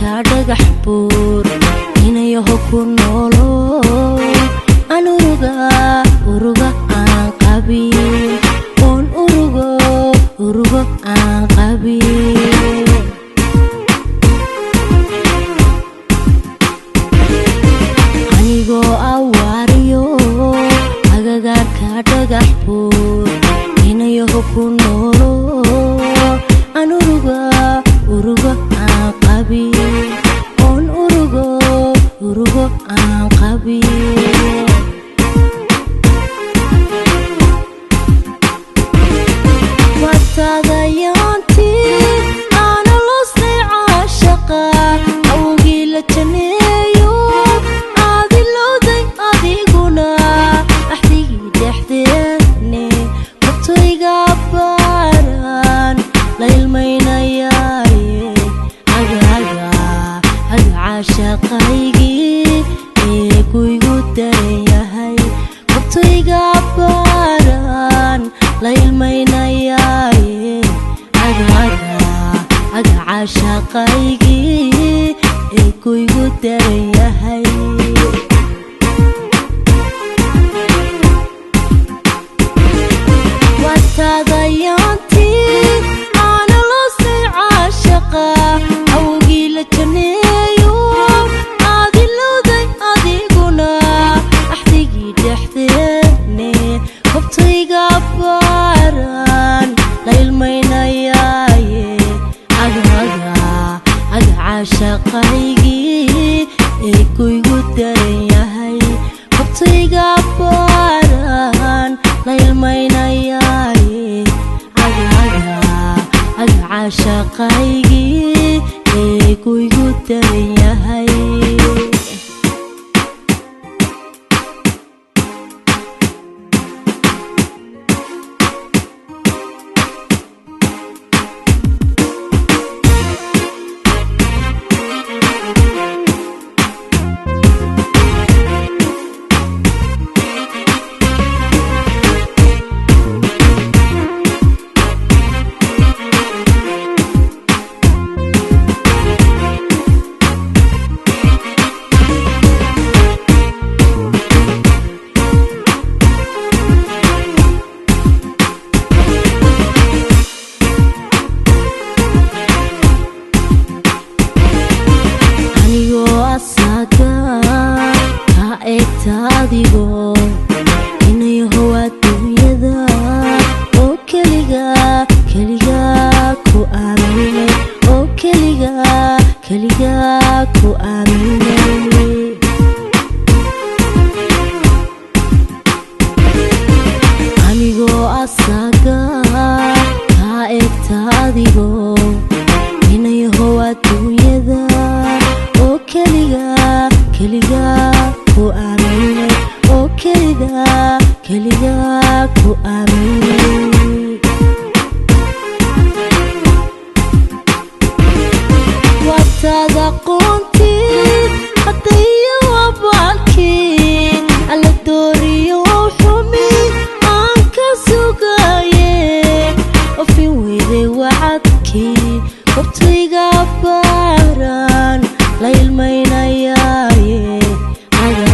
dhagax buur inayaho ku noolo aan uruga aan qabin oon urugo aan qabin anigoo awaariyo agagaarka dhagax buur inayaho ku noolo aan urugo aan qabin oon urugo aan qabin watagayaantii aana loosnay caashaqa awgii la janeeyo aadilowday adiguna axdigii dhexdeedne kortoyga baaran la ilmaynayaaye aga caashaqaygii ee kuygu daran yahay kortoyga baaran la ilmaynayaaye aga caashaqaygii ee kuygu daran yahay watagayaantii aana loosnay caashaqa awgii la janeeyo aadilowday adiguna axdigii dhexdeedne kortoyga baaran la ilmaynayaaye aga caashaqaygii ee kuygu daran yahay kortoyga baaran la ilmaynayaaye aga caashaqaygii ee kuygu daran yahay adigoo inayaho adduunyada oo keliga ku aaminay oo keliga ku aaminay anigoo asaga ka egta adigoo inayaho adduunyada oo keliga ku aaminay oo keliga ku aaminay watada qoontii hadayo abaalkii alla dooriyo xumi aan ka sugaye ofin weyday wacadkii kortoyga baaran la ilmaynayaaye aga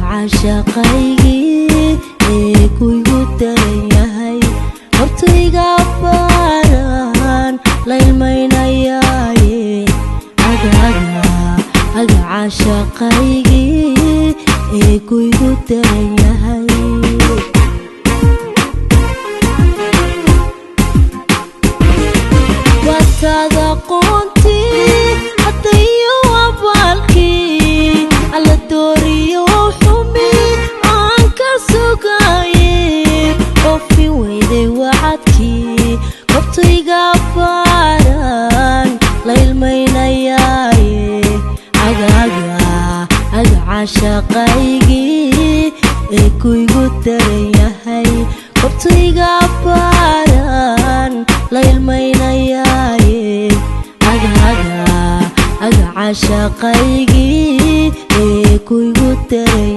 caashaqaygii ee kuygu daran yahay kortoyga baaran la ilmaynayaaye aga caashaqaygii ee kuygu daran yahay watada qoontii hadayo abaalkii alla dooriyo xumi aan ka sugaye ofin weyday wacadkii kortoyga baaran la ilmaynayaaye aga caashaqaygii ee kuygu daran yahay kortoyga baaran la ilmaynayaaye aga caashaqaygii ee kuygu daran